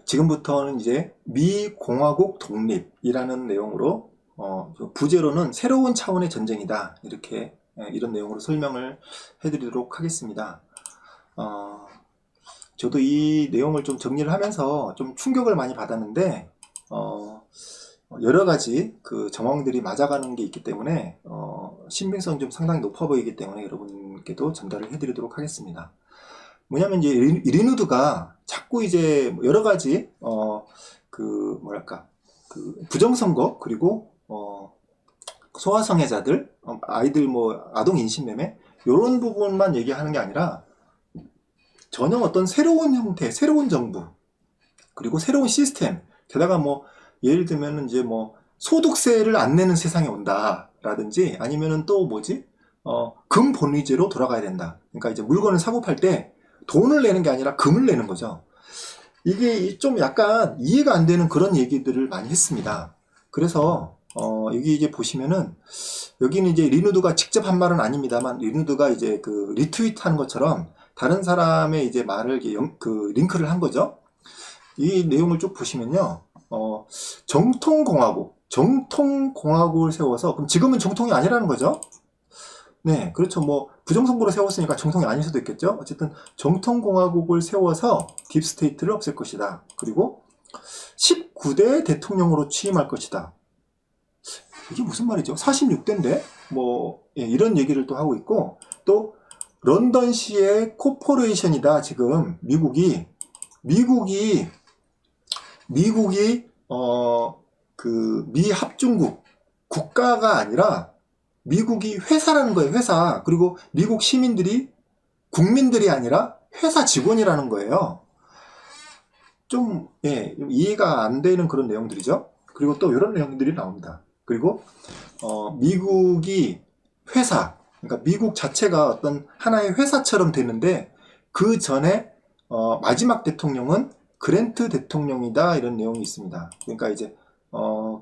지금부터는 이제 미공화국 독립이라는 내용으로 부제로는 새로운 차원의 전쟁이다. 이렇게 이런 내용으로 설명을 해드리도록 하겠습니다. 저도 이 내용을 좀 정리를 하면서 좀 충격을 많이 받았는데 여러 가지 그 정황들이 맞아가는 게 있기 때문에 신빙성이 좀 상당히 높아 보이기 때문에 여러분께도 전달을 해드리도록 하겠습니다. 뭐냐면 이제 리누드가 자꾸 이제 여러 가지 그 뭐랄까 그 부정선거 그리고 소아성애자들 아이들 뭐 아동 인신매매 이런 부분만 얘기하는 게 아니라 전혀 어떤 새로운 형태, 새로운 정부 그리고 새로운 시스템 게다가 뭐 예를 들면 이제 뭐 소득세를 안 내는 세상이 온다라든지 아니면은 또 뭐지 금본위제로 돌아가야 된다. 그러니까 이제 물건을 사고 팔 때 돈을 내는 게 아니라 금을 내는 거죠. 이게 좀 약간 이해가 안 되는 그런 얘기들을 많이 했습니다. 그래서 여기 이제 보시면은 여기는 이제 리누드가 직접 한 말은 아닙니다만 리누드가 이제 그 리트윗 하는 것처럼 다른 사람의 이제 말을 그 링크를 한 거죠. 이 내용을 쭉 보시면요. 정통공화국을 세워서 그럼 지금은 정통이 아니라는 거죠. 네, 그렇죠. 뭐 부정선거로 세웠으니까 정통이 아닐 수도 있겠죠. 어쨌든 정통공화국을 세워서 딥스테이트를 없앨 것이다. 그리고 19대 대통령으로 취임할 것이다. 이게 무슨 말이죠? 46대인데 뭐 이런 얘기를 또 하고 있고 또 런던시의 코퍼레이션이다. 지금 미국이 그 미합중국 국가가 아니라 미국이 회사라는 거예요. 회사. 그리고 미국 시민들이 국민들이 아니라 회사 직원이라는 거예요. 좀 이해가 안 되는 그런 내용들이죠. 그리고 또 이런 내용들이 나옵니다. 그리고 미국이 회사, 그러니까 미국 자체가 어떤 하나의 회사처럼 되는데 그 전에 마지막 대통령은 그랜트 대통령이다 이런 내용이 있습니다. 그러니까 이제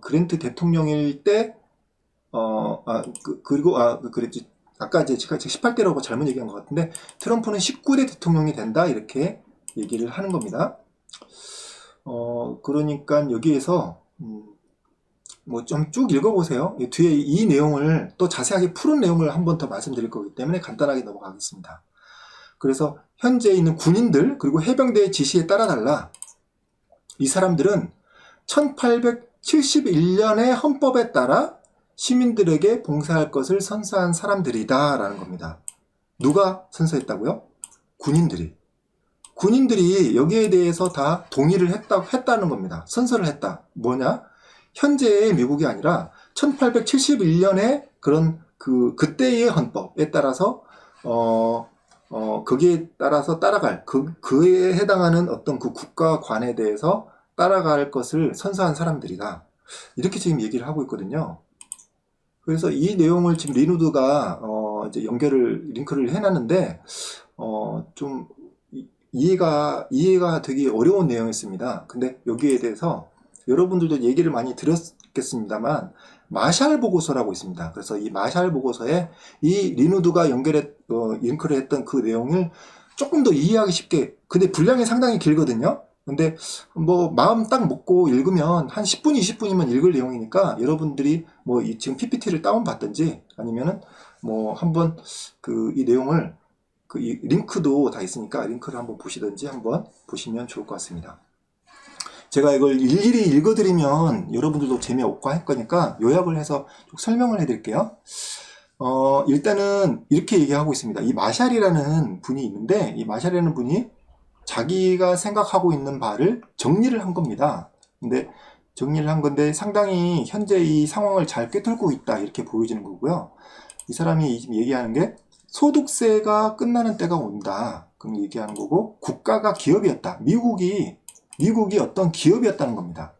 그랜트 대통령일 때 그랬지. 아까 이제 제가 18대라고 잘못 얘기한 것 같은데 트럼프는 19대 대통령이 된다 이렇게 얘기를 하는 겁니다. 그러니까 여기에서 뭐 좀 쭉 읽어보세요. 뒤에 이 내용을 또 자세하게 푸른 내용을 한 번 더 말씀드릴 거기 때문에 간단하게 넘어가겠습니다. 그래서 현재 있는 군인들 그리고 해병대의 지시에 따라달라 이 사람들은 1871년의 헌법에 따라 시민들에게 봉사할 것을 선서한 사람들이다 라는 겁니다. 누가 선서했다고요? 군인들이 여기에 대해서 다 동의를 했다는 겁니다. 선서를 했다. 뭐냐? 현재의 미국이 아니라 1871년에 그런 그때의 헌법에 따라서 거기에 따라서 따라갈 그에 해당하는 어떤 그 국가관에 대해서 따라갈 것을 선서한 사람들이다. 이렇게 지금 얘기를 하고 있거든요. 그래서 이 내용을 지금 리누드가 이제 링크를 해놨는데 좀 이해가 되게 어려운 내용이었습니다. 근데 여기에 대해서 여러분들도 얘기를 많이 들었겠습니다만 마샬 보고서라고 있습니다. 그래서 이 마샬 보고서에 이 리누드가 링크를 했던 그 내용을 조금 더 이해하기 쉽게, 근데 분량이 상당히 길거든요. 근데 뭐 마음 딱 먹고 읽으면 한 10분, 20분이면 읽을 내용이니까 여러분들이 뭐 지금 PPT를 다운받든지 아니면은 뭐 한번 이 내용을 이 링크도 다 있으니까 링크를 한번 보시든지 한번 보시면 좋을 것 같습니다. 제가 이걸 일일이 읽어드리면 여러분들도 재미없고 할 거니까 요약을 해서 좀 설명을 해드릴게요. 일단은 이렇게 얘기하고 있습니다. 이 마샬이라는 분이 있는데 이 마샬이라는 분이 자기가 생각하고 있는 바를 정리를 한 겁니다. 근데 정리를 한 건데 상당히 현재 이 상황을 잘 꿰뚫고 있다 이렇게 보여지는 거고요. 이 사람이 지금 얘기하는 게 소득세가 끝나는 때가 온다. 그럼 얘기하는 거고 국가가 기업이었다. 미국이 어떤 기업이었다는 겁니다.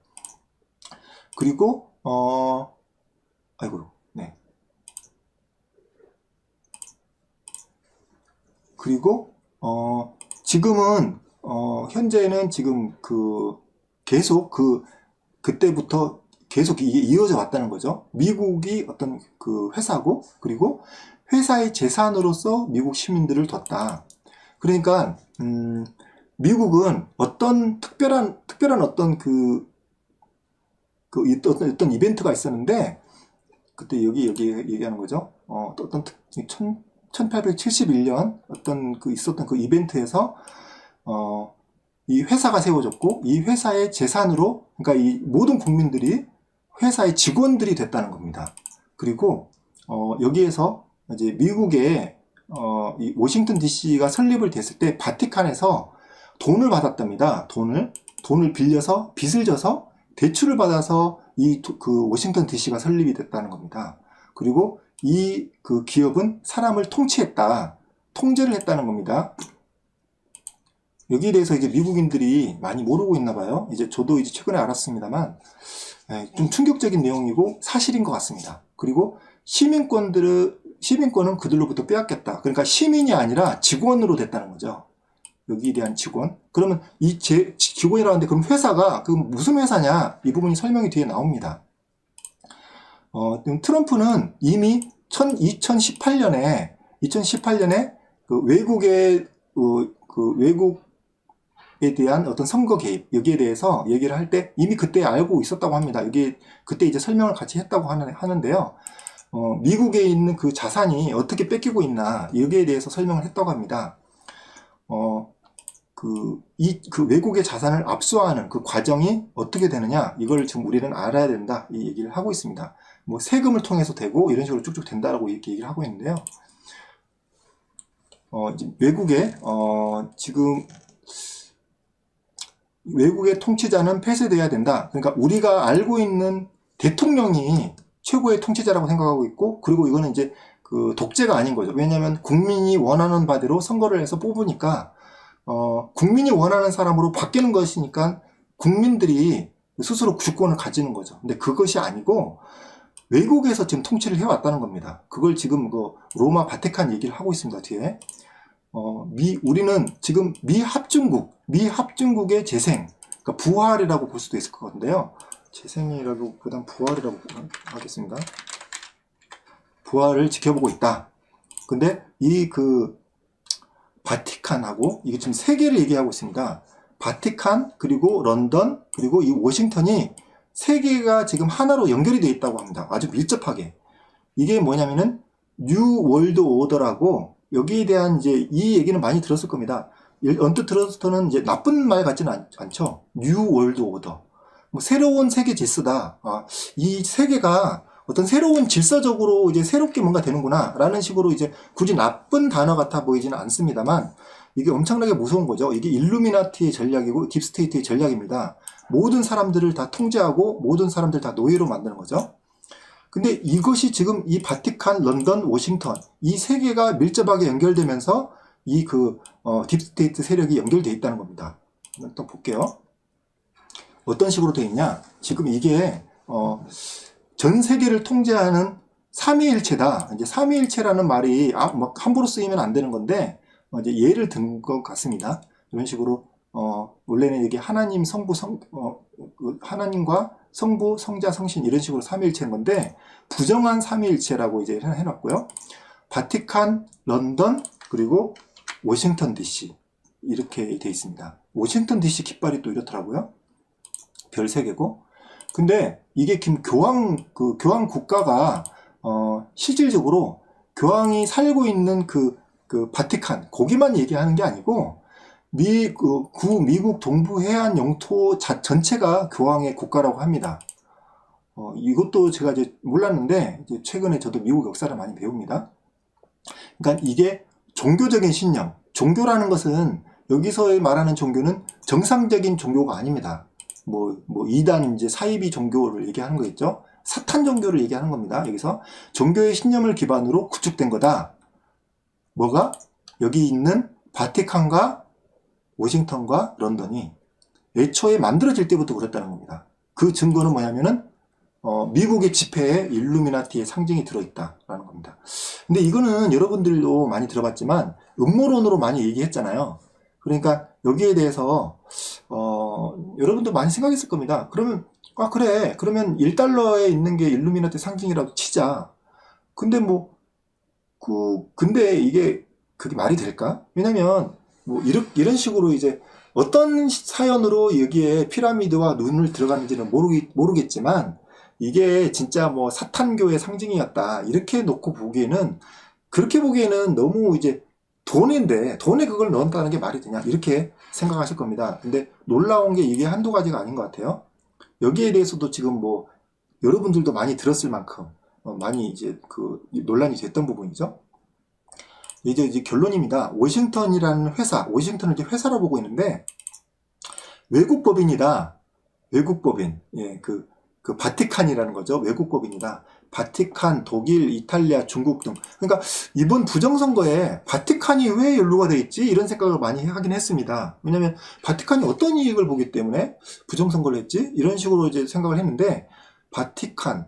그리고 그리고 지금은 현재는 지금 계속 그때부터 계속 이게 이어져 왔다는 거죠. 미국이 어떤 회사고 그리고 회사의 재산으로서 미국 시민들을 뒀다. 그러니까 미국은 어떤 특별한 어떤 이벤트가 있었는데, 그때 여기 얘기하는 거죠. 어떤 1871년 어떤 있었던 그 이벤트에서, 이 회사가 세워졌고, 이 회사의 재산으로, 그러니까 이 모든 국민들이 회사의 직원들이 됐다는 겁니다. 그리고, 여기에서 이제 미국의, 이 워싱턴 DC가 설립을 됐을 때 바티칸에서 돈을 받았답니다. 돈을 빌려서, 빚을 져서 대출을 받아서 그 워싱턴 DC가 설립이 됐다는 겁니다. 그리고 이 그 기업은 사람을 통제를 했다는 겁니다. 여기에 대해서 이제 미국인들이 많이 모르고 있나 봐요. 이제 저도 이제 최근에 알았습니다만, 좀 충격적인 내용이고 사실인 것 같습니다. 그리고 시민권은 그들로부터 빼앗겼다. 그러니까 시민이 아니라 직원으로 됐다는 거죠. 여기에 대한 직원. 그러면 직원이라는데 그럼 회사가 그 무슨 회사냐? 이 부분이 설명이 뒤에 나옵니다. 트럼프는 이미 2018년에 그 외국에 대한 어떤 선거 개입, 여기에 대해서 얘기를 할 때 이미 그때 알고 있었다고 합니다. 그때 이제 설명을 같이 했다고 하는데요. 미국에 있는 그 자산이 어떻게 뺏기고 있나, 여기에 대해서 설명을 했다고 합니다. 그 외국의 자산을 압수하는 그 과정이 어떻게 되느냐, 이걸 지금 우리는 알아야 된다, 이 얘기를 하고 있습니다. 뭐 세금을 통해서 되고 이런 식으로 쭉쭉 된다라고 이렇게 얘기를 하고 있는데요. 지금 외국의 통치자는 폐쇄돼야 된다. 그러니까 우리가 알고 있는 대통령이 최고의 통치자라고 생각하고 있고, 그리고 이거는 이제 그 독재가 아닌 거죠. 왜냐하면 국민이 원하는 바대로 선거를 해서 뽑으니까, 국민이 원하는 사람으로 바뀌는 것이니까 국민들이 스스로 주권을 가지는 거죠. 근데 그것이 아니고 외국에서 지금 통치를 해왔다는 겁니다. 그걸 지금 그 로마 바티칸 얘기를 하고 있습니다. 뒤에. 우리는 지금 미합중국의 재생, 그러니까 부활이라고 볼 수도 있을 것 같은데요. 재생이라고 보단 부활이라고 하겠습니다. 부활을 지켜보고 있다. 근데 바티칸하고 이게 지금 세 개를 얘기하고 있습니다. 바티칸, 그리고 런던, 그리고 이 워싱턴이 세 개가 지금 하나로 연결이 되어 있다고 합니다. 아주 밀접하게. 이게 뭐냐면은 뉴 월드 오더라고, 여기에 대한 이제 이 얘기는 많이 들었을 겁니다. 언뜻 들어서는 이제 나쁜 말 같지는 않죠. 뉴 월드 오더. 뭐 새로운 세계 질서다. 이 세계가 어떤 새로운 질서적으로 이제 새롭게 뭔가 되는구나 라는 식으로, 이제 굳이 나쁜 단어 같아 보이지는 않습니다만 이게 엄청나게 무서운 거죠. 이게 일루미나티의 전략이고 딥스테이트의 전략입니다. 모든 사람들을 다 통제하고 모든 사람들 다 노예로 만드는 거죠. 근데 이것이 지금 이 바티칸, 런던, 워싱턴 이 세 개가 밀접하게 연결되면서 이 딥스테이트 세력이 연결되어 있다는 겁니다. 한번 또 볼게요. 어떤 식으로 되어 있냐? 지금 이게 전 세계를 통제하는 삼위일체다. 이제 삼위일체라는 말이 뭐 함부로 쓰이면 안 되는 건데, 이제 예를 든 것 같습니다. 이런 식으로 원래는 이게 하나님, 하나님과 성부, 성자, 성신 이런 식으로 삼위일체인 건데 부정한 삼위일체라고 이제 해놨고요. 바티칸, 런던, 그리고 워싱턴 DC 이렇게 돼 있습니다. 워싱턴 DC 깃발이 또 이렇더라고요. 별 3개고. 근데 이게 교황 국가가 실질적으로 교황이 살고 있는 그 바티칸 거기만 얘기하는 게 아니고 미국 동부 해안 영토 전체가 교황의 국가라고 합니다. 이것도 제가 이제 몰랐는데 이제 최근에 저도 미국 역사를 많이 배웁니다. 그러니까 이게 종교적인 신념, 종교라는 것은 여기서 말하는 종교는 정상적인 종교가 아닙니다. 뭐 이단 이제 사이비 종교를 얘기하는 거겠죠. 사탄 종교를 얘기하는 겁니다. 여기서 종교의 신념을 기반으로 구축된 거다. 뭐가? 여기 있는 바티칸과 워싱턴과 런던이 애초에 만들어질 때부터 그랬다는 겁니다. 그 증거는 뭐냐면은 미국의 지폐에 일루미나티의 상징이 들어있다라는 겁니다. 근데 이거는 여러분들도 많이 들어봤지만 음모론으로 많이 얘기했잖아요. 그러니까 여기에 대해서 여러분도 많이 생각했을 겁니다. 그러면 그래, 그러면 1달러에 있는 게 일루미나티 상징이라도 치자. 근데 근데 이게 그게 말이 될까? 왜냐면 뭐 이런 식으로 이제 어떤 사연으로 여기에 피라미드와 눈을 들어갔는지는 모르겠지만 이게 진짜 뭐 사탄교의 상징이었다 이렇게 놓고 보기에는, 그렇게 보기에는 너무 이제 돈에 그걸 넣었다는 게 말이 되냐 이렇게 생각하실 겁니다. 근데 놀라운 게 이게 한두 가지가 아닌 것 같아요. 여기에 대해서도 지금 뭐 여러분들도 많이 들었을 만큼 많이 이제 그 논란이 됐던 부분이죠. 이제 결론입니다. 워싱턴이라는 회사, 워싱턴을 이제 회사로 보고 있는데 외국 법인이다. 외국 법인. 예, 그 바티칸이라는 거죠. 외국 법인이다. 바티칸, 독일, 이탈리아, 중국 등. 그러니까 이번 부정선거에 바티칸이 왜 연루가 돼 있지? 이런 생각을 많이 하긴 했습니다. 왜냐면 바티칸이 어떤 이익을 보기 때문에 부정선거를 했지? 이런 식으로 이제 생각을 했는데, 바티칸을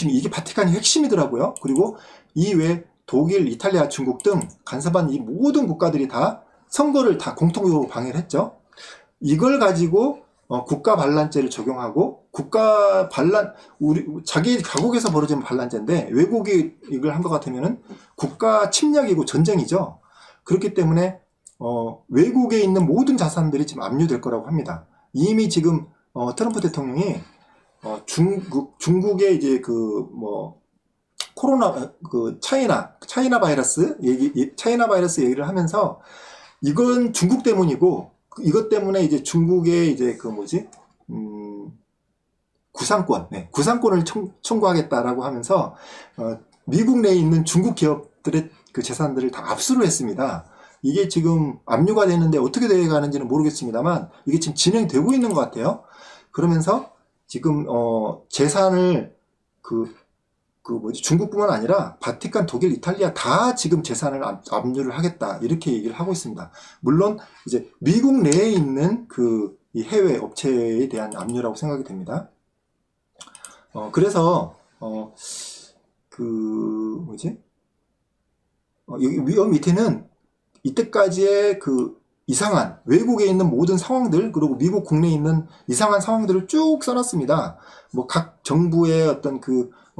이게 바티칸이 핵심이더라고요. 그리고 이외 독일, 이탈리아, 중국 등 간섭한 이 모든 국가들이 다 선거를 다 공통적으로 방해를 했죠. 이걸 가지고 국가 반란죄를 적용하고, 국가 반란, 자기 자국에서 벌어진 반란죄인데 외국이 이걸 한 것 같으면은 국가 침략이고 전쟁이죠. 그렇기 때문에 외국에 있는 모든 자산들이 지금 압류될 거라고 합니다. 이미 지금 트럼프 대통령이 중국의 이제 코로나 차이나 바이러스 얘기를 하면서 이건 중국 때문이고, 이것 때문에 이제 중국의 이제 구상권을 청구하겠다라고 하면서 미국 내에 있는 중국 기업들의 그 재산들을 다 압수를 했습니다. 이게 지금 압류가 되는데 어떻게 되어가는지는 모르겠습니다만 이게 지금 진행되고 있는 것 같아요. 그러면서 지금 재산을 중국뿐만 아니라 바티칸, 독일, 이탈리아 다 지금 재산을 압류를 하겠다 이렇게 얘기를 하고 있습니다. 물론 이제 미국 내에 있는 이 해외 업체에 대한 압류라고 생각이 됩니다. 그래서 여기 밑에는 이때까지의 이상한 외국에 있는 모든 상황들, 그리고 미국 국내에 있는 이상한 상황들을 쭉 써놨습니다. 뭐 각 정부의 어떤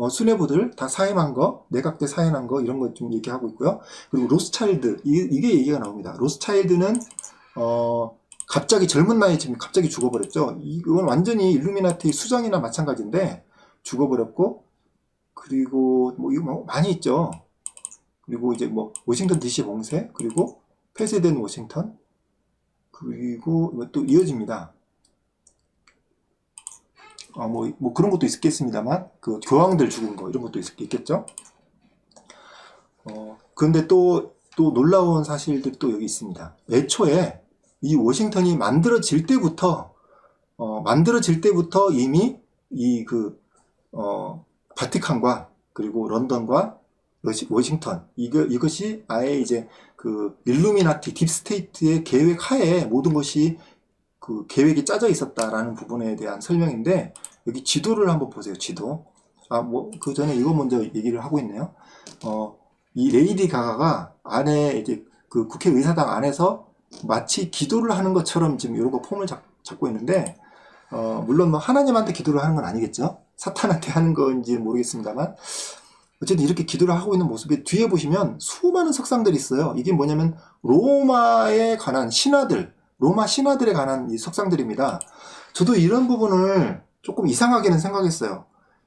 수뇌부들 다 사임한 거, 내각대 사임한 거 이런 거 좀 얘기하고 있고요. 그리고 로스차일드 이게 얘기가 나옵니다. 로스차일드는 갑자기 젊은 나이에 지금 갑자기 죽어버렸죠. 이건 완전히 일루미나티 수장이나 마찬가지인데 죽어버렸고, 그리고 이거 많이 있죠. 그리고 이제 워싱턴 DC 봉쇄, 그리고 폐쇄된 워싱턴, 그리고 또 이어집니다. 그런 것도 있겠습니다만, 교황들 죽은 거, 이런 것도 있겠죠? 그런데 또 놀라운 사실들이 또 여기 있습니다. 애초에 이 워싱턴이 만들어질 때부터 이미 바티칸과 그리고 런던과 워싱턴, 이것이 아예 이제 일루미나티 딥스테이트의 계획 하에 모든 것이 계획이 짜져 있었다라는 부분에 대한 설명인데, 여기 지도를 한번 보세요. 지도. 그 전에 이거 먼저 얘기를 하고 있네요. 이 레이디 가가가 안에 이제 국회의사당 안에서 마치 기도를 하는 것처럼 지금 이런 거 폼을 잡고 있는데, 물론 하나님한테 기도를 하는 건 아니겠죠. 사탄한테 하는 건지 모르겠습니다만, 어쨌든 이렇게 기도를 하고 있는 모습에 뒤에 보시면 수많은 석상들이 있어요. 이게 뭐냐면 로마에 관한 신하들, 로마 신하들에 관한 이 석상들입니다. 저도 이런 부분을 조금 이상하게는 생각했어요.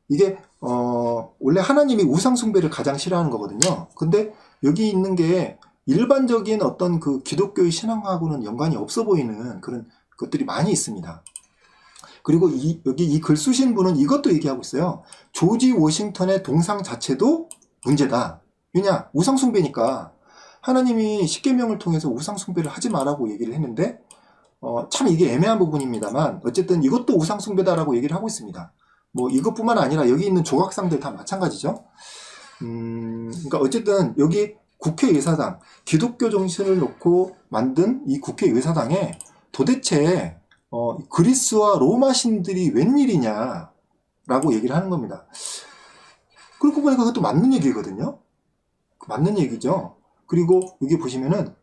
이게 원래 하나님이 우상 숭배를 가장 싫어하는 거거든요. 근데 여기 있는 게 일반적인 어떤 기독교의 신앙하고는 연관이 없어 보이는 그런 것들이 많이 있습니다. 그리고 여기 이 글 쓰신 분은 이것도 얘기하고 있어요. 조지 워싱턴의 동상 자체도 문제다. 왜냐? 우상 숭배니까. 하나님이 십계명을 통해서 우상 숭배를 하지 말라고 얘기를 했는데, 참 이게 애매한 부분입니다만 어쨌든 이것도 우상 숭배다라고 얘기를 하고 있습니다. 이것뿐만 아니라 여기 있는 조각상들 다 마찬가지죠. 그러니까 어쨌든 여기 국회의사당, 기독교 정신을 놓고 만든 이 국회의사당에 도대체 그리스와 로마 신들이 웬일이냐라고 얘기를 하는 겁니다. 그렇고 보니까 그것도 맞는 얘기거든요. 맞는 얘기죠. 그리고 여기 보시면은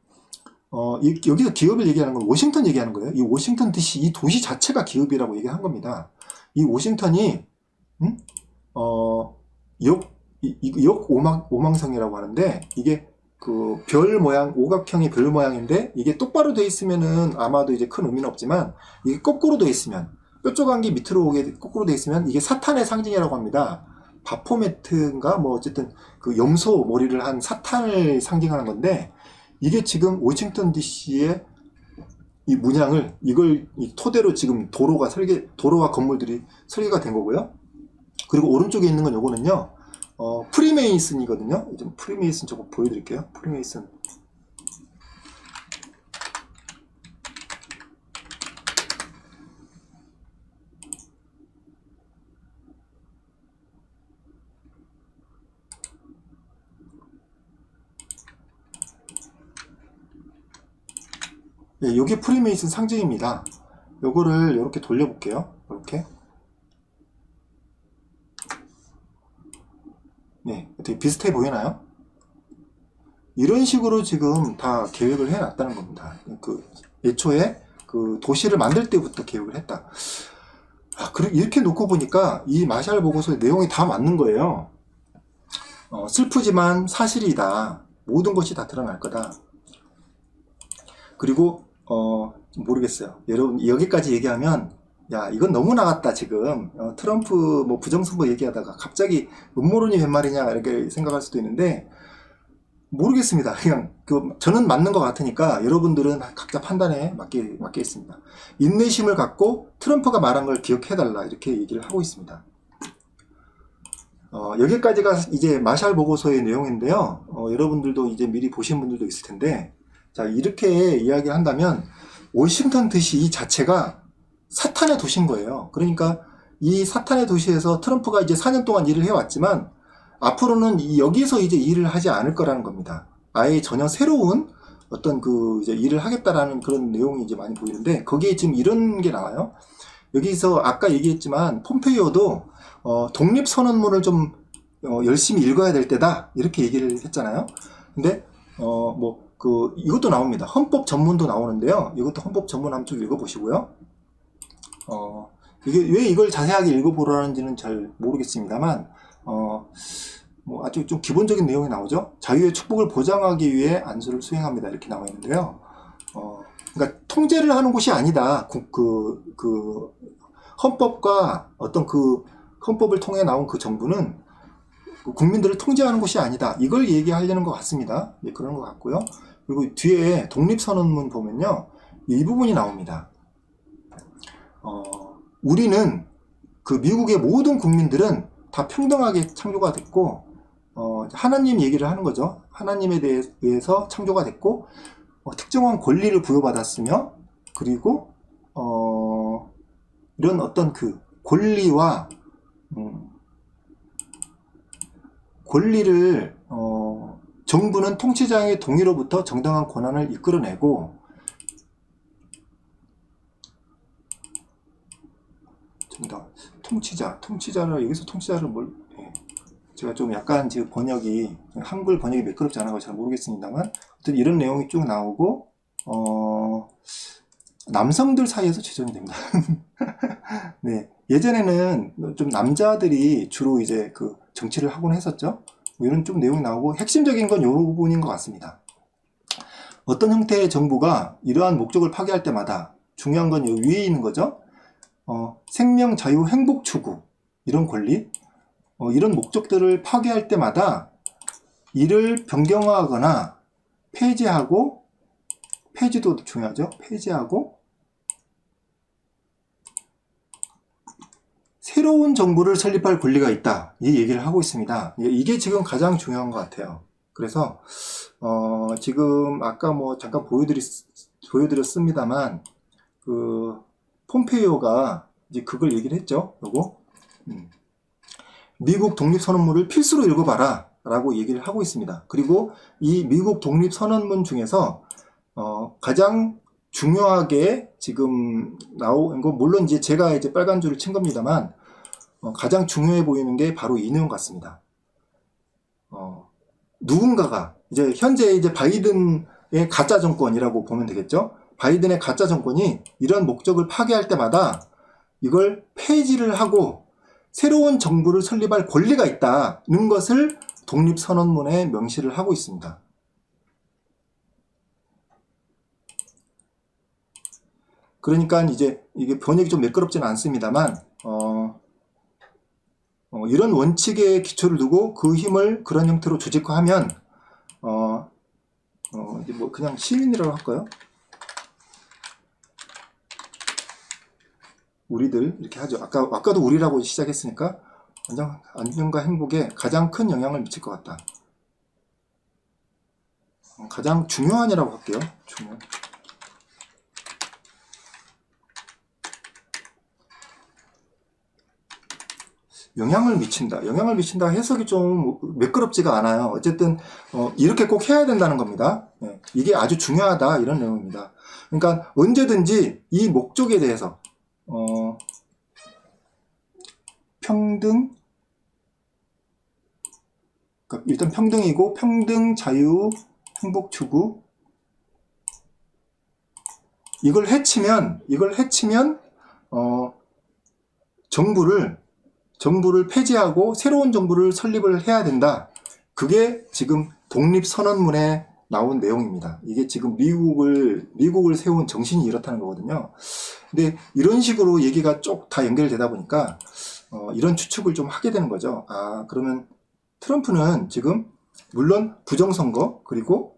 여기서 기업을 얘기하는 건 워싱턴 얘기하는 거예요. 이 워싱턴 DC 이 도시 자체가 기업이라고 얘기한 겁니다. 이 워싱턴이 역 오망성이라고 하는데, 이게 그 별 모양, 오각형의 별 모양인데 이게 똑바로 돼 있으면은 아마도 이제 큰 의미는 없지만 이게 거꾸로 돼 있으면 뾰족한 게 밑으로 오게 거꾸로 돼 있으면 이게 사탄의 상징이라고 합니다. 바포메트인가 뭐 어쨌든 그 염소 머리를 한 사탄을 상징하는 건데 이게 지금 워싱턴 DC의 이 문양을 이걸 이 토대로 지금 도로와 건물들이 설계가 된 거고요. 그리고 오른쪽에 있는 건 요거는요. 프리메이슨이거든요. 좀 프리메이슨 저거 보여드릴게요. 프리메이슨. 예, 요게 프리메이슨 상징입니다. 요거를 이렇게 돌려볼게요. 이렇게. 네, 되게 비슷해 보이나요? 이런 식으로 지금 다 계획을 해놨다는 겁니다. 그 애초에 그 도시를 만들 때부터 계획을 했다. 이렇게 놓고 보니까 이 마샬 보고서의 내용이 다 맞는 거예요. 슬프지만 사실이다. 모든 것이 다 드러날 거다. 그리고 모르겠어요. 여러분 여기까지 얘기하면 야 이건 너무 나갔다 지금 트럼프 뭐 부정선거 얘기하다가 갑자기 음모론이 웬 말이냐 이렇게 생각할 수도 있는데 모르겠습니다. 그냥 저는 맞는 것 같으니까 여러분들은 각자 판단에 맡기겠습니다. 인내심을 갖고 트럼프가 말한 걸 기억해달라 이렇게 얘기를 하고 있습니다. 여기까지가 이제 마샬 보고서의 내용인데요. 여러분들도 이제 미리 보신 분들도 있을 텐데 자 이렇게 이야기를 한다면 워싱턴 DC 이 자체가 사탄의 도시인 거예요. 그러니까 이 사탄의 도시에서 트럼프가 이제 4년 동안 일을 해왔지만 앞으로는 여기서 이제 일을 하지 않을 거라는 겁니다. 아예 전혀 새로운 어떤 이제 일을 하겠다라는 그런 내용이 이제 많이 보이는데 거기에 지금 이런 게 나와요. 여기서 아까 얘기했지만 폼페이오도 독립선언문을 좀 열심히 읽어야 될 때다 이렇게 얘기를 했잖아요. 근데 이것도 나옵니다. 헌법 전문도 나오는데요. 이것도 헌법 전문 한번 좀 읽어보시고요. 이게 왜 이걸 자세하게 읽어보라는지는 잘 모르겠습니다만, 아주 좀 기본적인 내용이 나오죠. 자유의 축복을 보장하기 위해 안수를 수행합니다. 이렇게 나와 있는데요. 그러니까 통제를 하는 곳이 아니다. 헌법과 어떤 헌법을 통해 나온 그 정부는 국민들을 통제하는 곳이 아니다. 이걸 얘기하려는 것 같습니다. 네, 그런 것 같고요. 그리고 뒤에 독립선언문 보면요. 이 부분이 나옵니다. 우리는 미국의 모든 국민들은 다 평등하게 창조가 됐고, 하나님 얘기를 하는 거죠. 하나님에 대해서 창조가 됐고, 특정한 권리를 부여받았으며, 그리고, 이런 어떤 권리와, 권리를, 정부는 통치자의 동의로부터 정당한 권한을 이끌어내고, 통치자를 여기서 통치자를 제가 좀 약간 지금 한글 번역이 매끄럽지 않아서 잘 모르겠습니다만 어쨌든 이런 내용이 쭉 나오고 남성들 사이에서 제정이 됩니다. 네, 예전에는 좀 남자들이 주로 이제 정치를 하곤 했었죠. 이런 좀 내용이 나오고 핵심적인 건 이 부분인 것 같습니다. 어떤 형태의 정부가 이러한 목적을 파괴할 때마다 중요한 건 이 위에 있는 거죠. 생명, 자유, 행복 추구 이런 권리 이런 목적들을 파괴할 때마다 이를 변경하거나 폐지하고 폐지도 중요하죠. 폐지하고 새로운 정부를 설립할 권리가 있다. 이 얘기를 하고 있습니다. 이게 지금 가장 중요한 것 같아요. 그래서 지금 아까 잠깐 보여드렸습니다만 폼페이오가 이제 그걸 얘기를 했죠. 요거 미국 독립선언문을 필수로 읽어봐라 라고 얘기를 하고 있습니다. 그리고 이 미국 독립선언문 중에서 가장 중요하게 지금 나온 거 물론 이제 제가 이제 빨간 줄을 친 겁니다만 가장 중요해 보이는 게 바로 이 내용 같습니다. 누군가가 이제 현재 이제 바이든의 가짜 정권이라고 보면 되겠죠. 바이든의 가짜 정권이 이런 목적을 파괴할 때마다 이걸 폐지를 하고 새로운 정부를 설립할 권리가 있다는 것을 독립선언문에 명시를 하고 있습니다. 그러니까 이제 이게 번역이 좀 매끄럽지는 않습니다만, 이런 원칙에 기초를 두고 그 힘을 그런 형태로 조직화하면, 이제 뭐 그냥 시민이라고 할까요? 우리들 이렇게 하죠. 아까도 우리라고 시작했으니까 안정과 행복에 가장 큰 영향을 미칠 것 같다. 가장 중요한이라고 할게요. 중요한. 영향을 미친다. 영향을 미친다 해석이 좀 매끄럽지가 않아요. 어쨌든 이렇게 꼭 해야 된다는 겁니다. 네, 이게 아주 중요하다 이런 내용입니다. 그러니까 언제든지 이 목적에 대해서 평등, 그러니까 일단 평등이고 평등, 자유, 행복 추구, 이걸 해치면 정부를 폐지하고 새로운 정부를 설립을 해야 된다. 그게 지금 독립선언문에 나온 내용입니다. 이게 지금 미국을 세운 정신이 이렇다는 거거든요. 근데 이런 식으로 얘기가 쭉 다 연결되다 보니까 이런 추측을 좀 하게 되는 거죠. 아, 그러면 트럼프는 지금 물론 부정선거, 그리고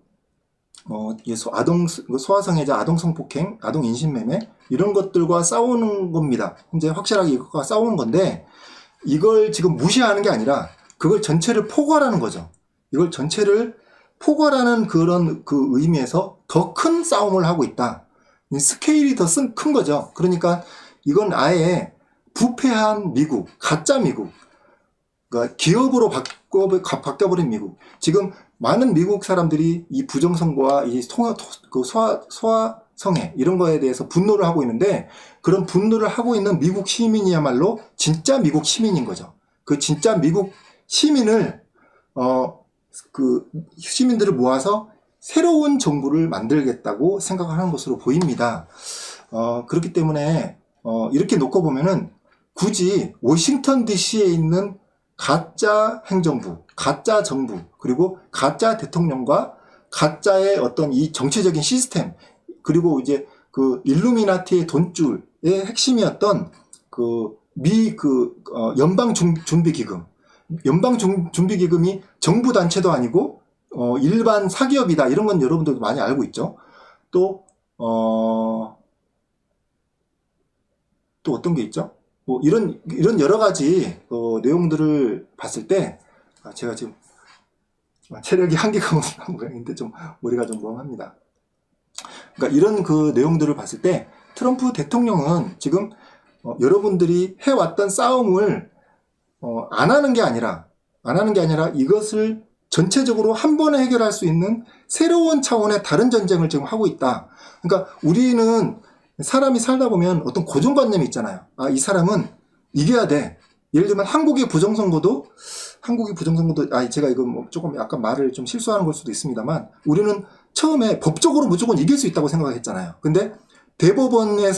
소아성애자, 아동성폭행, 아동인신매매 이런 것들과 싸우는 겁니다. 현재 확실하게 이것과 싸우는 건데, 이걸 지금 무시하는 게 아니라 그걸 전체를 포괄하는 거죠. 이걸 전체를 포괄하는 그런 그 의미에서 더 큰 싸움을 하고 있다. 스케일이 더 큰 거죠. 그러니까 이건 아예 부패한 미국, 가짜 미국, 그러니까 기업으로 바뀌어버린 미국. 지금 많은 미국 사람들이 이 부정선거와 이 소아성애 이런 거에 대해서 분노를 하고 있는데, 그런 분노를 하고 있는 미국 시민이야말로 진짜 미국 시민인 거죠. 그 진짜 미국 시민을 그 시민들을 모아서 새로운 정부를 만들겠다고 생각하는 것으로 보입니다. 그렇기 때문에 이렇게 놓고 보면은 굳이 워싱턴 DC에 있는 가짜 행정부, 가짜 정부, 그리고 가짜 대통령과 가짜의 어떤 이 정치적인 시스템, 그리고 이제 그 일루미나티의 돈줄의 핵심이었던 연방준비기금. 연방준비기금이 정부 단체도 아니고, 일반 사기업이다. 이런 건 여러분들도 많이 알고 있죠. 또 어떤 게 있죠? 뭐 이런 여러 가지 내용들을 봤을 때, 제가 지금 체력이 한계가 오는 모양인데 좀 머리가 좀 멍합니다. 그러니까 이런 그 내용들을 봤을 때 트럼프 대통령은 지금 여러분들이 해왔던 싸움을 안 하는 게 아니라 이것을 전체적으로 한 번에 해결할 수 있는 새로운 차원의 다른 전쟁을 지금 하고 있다. 그러니까 우리는 사람이 살다 보면 어떤 고정관념이 있잖아요. 아, 이 사람은 이겨야 돼. 예를 들면 한국의 부정선거도 제가 이거 뭐 조금 약간 말을 좀 실수하는 걸 수도 있습니다만, 우리는 처음에 법적으로 무조건 이길 수 있다고 생각했잖아요. 근데 대법원의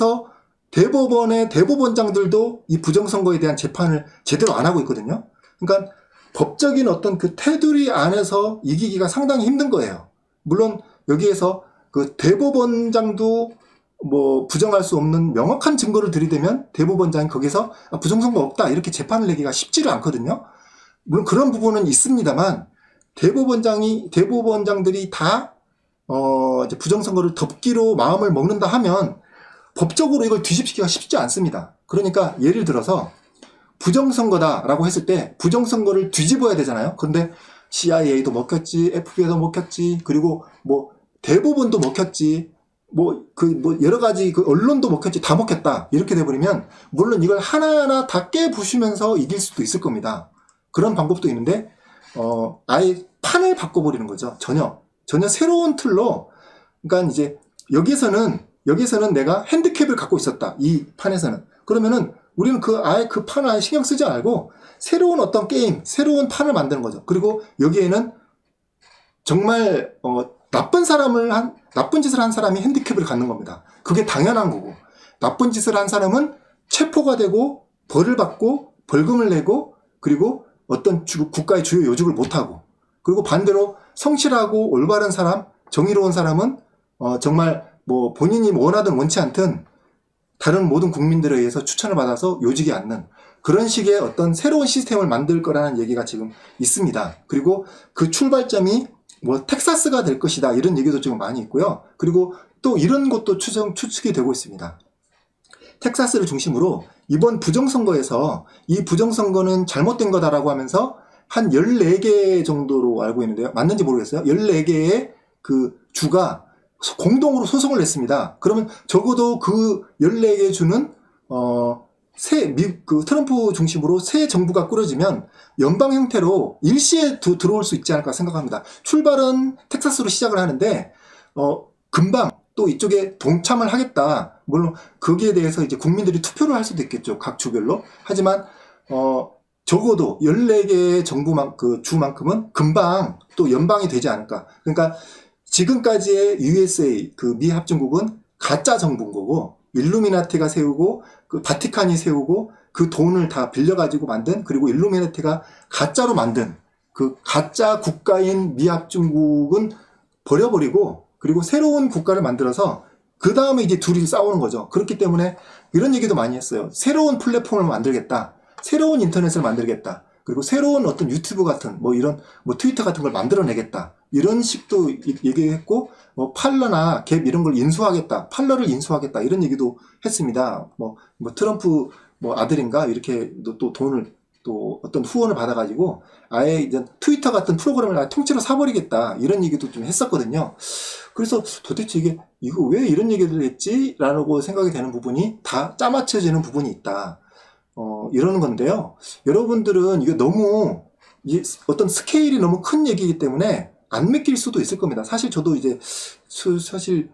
대법원장들도 이 부정선거에 대한 재판을 제대로 안 하고 있거든요. 그러니까 법적인 어떤 그 테두리 안에서 이기기가 상당히 힘든 거예요. 물론 여기에서 그 대법원장도 뭐 부정할 수 없는 명확한 증거를 들이대면 대법원장이 거기서 부정선거 없다 이렇게 재판을 내기가 쉽지를 않거든요. 물론 그런 부분은 있습니다만, 대법원장들이 다 이제 부정선거를 덮기로 마음을 먹는다 하면 법적으로 이걸 뒤집기가 쉽지 않습니다. 그러니까 예를 들어서 부정선거다라고 했을 때 부정선거를 뒤집어야 되잖아요. 그런데 CIA도 먹혔지, FBI도 먹혔지, 그리고 뭐 대법원도 먹혔지, 여러 가지 그 언론도 먹혔지, 다 먹혔다. 이렇게 돼버리면 물론 이걸 하나하나 다 깨부수면서 이길 수도 있을 겁니다. 그런 방법도 있는데 아예 판을 바꿔버리는 거죠. 전혀 새로운 틀로. 그러니까 이제 여기서는 내가 핸디캡을 갖고 있었다. 이 판에서는. 그러면은 우리는 아예 그 판 아예 신경 쓰지 말고 새로운 어떤 게임, 새로운 판을 만드는 거죠. 그리고 여기에는 정말 나쁜 짓을 한 사람이 핸디캡을 갖는 겁니다. 그게 당연한 거고, 나쁜 짓을 한 사람은 체포가 되고 벌을 받고 벌금을 내고, 그리고 어떤 국가의 주요 요직을 못하고, 그리고 반대로 성실하고 올바른 사람, 정의로운 사람은 정말 뭐 본인이 원하든 원치 않든 다른 모든 국민들에 의해서 추천을 받아서 요직이 않는 그런 식의 어떤 새로운 시스템을 만들 거라는 얘기가 지금 있습니다. 그리고 그 출발점이 뭐 텍사스가 될 것이다 이런 얘기도 지금 많이 있고요. 그리고 또 이런 것도 추측이 되고 있습니다. 텍사스를 중심으로 이번 부정선거에서 이 부정선거는 잘못된 거다라고 하면서 한 14개 정도로 알고 있는데요. 맞는지 모르겠어요. 14개의 그 주가 공동으로 소송을 냈습니다. 그러면 적어도 그 14개 주는 그 트럼프 중심으로 새 정부가 꾸려지면 연방 형태로 일시에 들어올 수 있지 않을까 생각합니다. 출발은 텍사스로 시작을 하는데 금방 또 이쪽에 동참을 하겠다. 물론 거기에 대해서 이제 국민들이 투표를 할 수도 있겠죠. 각 주별로. 하지만 적어도 14개의 그 주만큼은 금방 또 연방이 되지 않을까. 그러니까 지금까지의 USA 그 미 합중국은 가짜 정부인 거고 일루미나티가 세우고 그 바티칸이 세우고 그 돈을 다 빌려가지고 만든 그리고 일루미나티가 가짜로 만든 그 가짜 국가인 미 합중국은 버려버리고 그리고 새로운 국가를 만들어서 그 다음에 이제 둘이 싸우는 거죠. 그렇기 때문에 이런 얘기도 많이 했어요. 새로운 플랫폼을 만들겠다. 새로운 인터넷을 만들겠다. 그리고 새로운 어떤 유튜브 같은 뭐 이런 뭐 트위터 같은 걸 만들어내겠다. 이런 식도 얘기했고 뭐 팔러나 갭 이런 걸 인수하겠다. 팔러를 인수하겠다. 이런 얘기도 했습니다. 뭐 트럼프 뭐 아들인가 이렇게 또 돈을 또 어떤 후원을 받아가지고 아예 이제 트위터 같은 프로그램을 아예 통째로 사버리겠다. 이런 얘기도 좀 했었거든요. 그래서 도대체 이거 왜 이런 얘기를 했지? 라고 생각이 되는 부분이 다 짜맞춰지는 부분이 있다. 이러는 건데요. 여러분들은 이게 너무 어떤 스케일이 너무 큰 얘기이기 때문에 안 믿길 수도 있을 겁니다. 사실 저도 이제 사실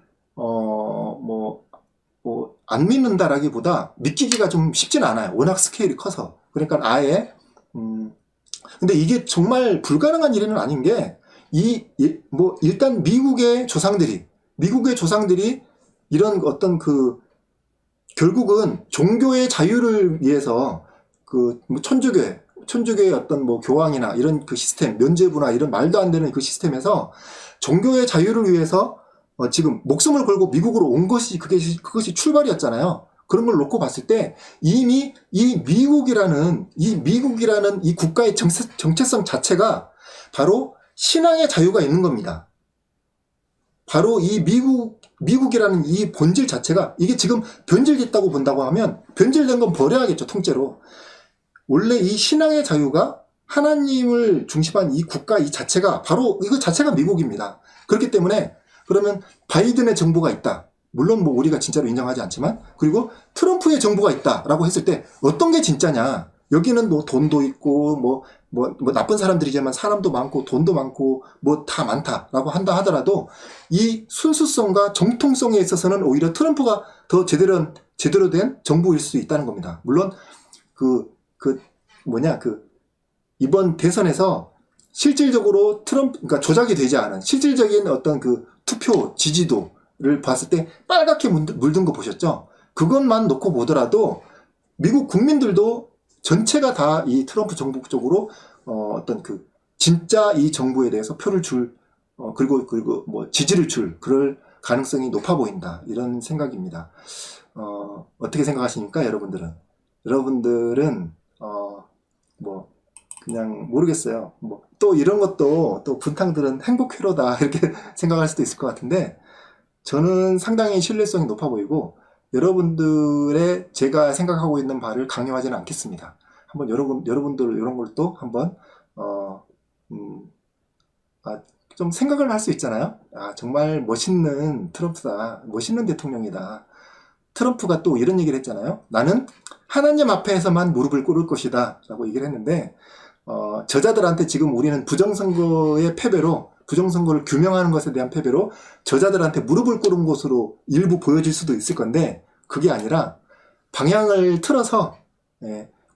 안 믿는다라기보다 믿기기가 좀 쉽진 않아요. 워낙 스케일이 커서. 그러니까 아예 근데 이게 정말 불가능한 일은 아닌 게 일단 미국의 조상들이 이런 어떤 결국은 종교의 자유를 위해서 천주교의 어떤 뭐 교황이나 이런 그 시스템, 면죄부나 이런 말도 안 되는 그 시스템에서 종교의 자유를 위해서 지금 목숨을 걸고 미국으로 온 것이 그것이 출발이었잖아요. 그런 걸 놓고 봤을 때 이미 이 미국이라는 이 국가의 정체성 자체가 바로 신앙의 자유가 있는 겁니다. 바로 이 미국이라는 이 본질 자체가 이게 지금 변질됐다고 본다고 하면 변질된 건 버려야겠죠, 통째로. 원래 이 신앙의 자유가 하나님을 중심한 이 국가 이 자체가 바로 이거 자체가 미국입니다. 그렇기 때문에 그러면 바이든의 정부가 있다. 물론 뭐 우리가 진짜로 인정하지 않지만 그리고 트럼프의 정부가 있다라고 했을 때 어떤 게 진짜냐? 여기는 뭐 돈도 있고 뭐 나쁜 사람들이지만 사람도 많고 돈도 많고 뭐 다 많다라고 한다 하더라도 이 순수성과 정통성에 있어서는 오히려 트럼프가 더 제대로 된 정부일 수 있다는 겁니다. 물론 이번 대선에서 실질적으로 그러니까 조작이 되지 않은 실질적인 어떤 그 투표 지지도를 봤을 때 빨갛게 물든 거 보셨죠? 그것만 놓고 보더라도 미국 국민들도 전체가 다 이 트럼프 정부 쪽으로 어떤 진짜 이 정부에 대해서 표를 그리고 뭐 지지를 그럴 가능성이 높아 보인다. 이런 생각입니다. 어떻게 생각하십니까, 여러분들은? 여러분들은 그냥 모르겠어요. 또 이런 것도 또 분탕들은 행복 회로다 이렇게 생각할 수도 있을 것 같은데 저는 상당히 신뢰성이 높아 보이고 여러분들의 제가 생각하고 있는 바를 강요하지는 않겠습니다. 한번 여러분들 이런 걸 또 한번 좀 생각을 할 수 있잖아요. 정말 멋있는 트럼프다. 멋있는 대통령이다. 트럼프가 또 이런 얘기를 했잖아요. 나는 하나님 앞에서만 무릎을 꿇을 것이다 라고 얘기를 했는데 저자들한테 지금 우리는 부정선거의 패배로 부정선거를 규명하는 것에 대한 패배로 저자들한테 무릎을 꿇은 것으로 일부 보여질 수도 있을 건데 그게 아니라 방향을 틀어서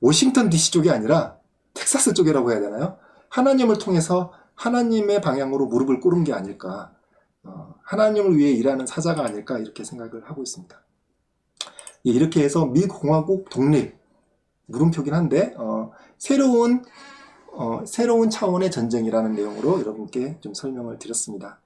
워싱턴 DC 쪽이 아니라 텍사스 쪽이라고 해야 되나요? 하나님을 통해서 하나님의 방향으로 무릎을 꿇은 게 아닐까. 하나님을 위해 일하는 사자가 아닐까 이렇게 생각을 하고 있습니다. 이렇게 해서 미공화국 독립 물음표긴 한데 새로운 차원의 전쟁이라는 내용으로 여러분께 좀 설명을 드렸습니다.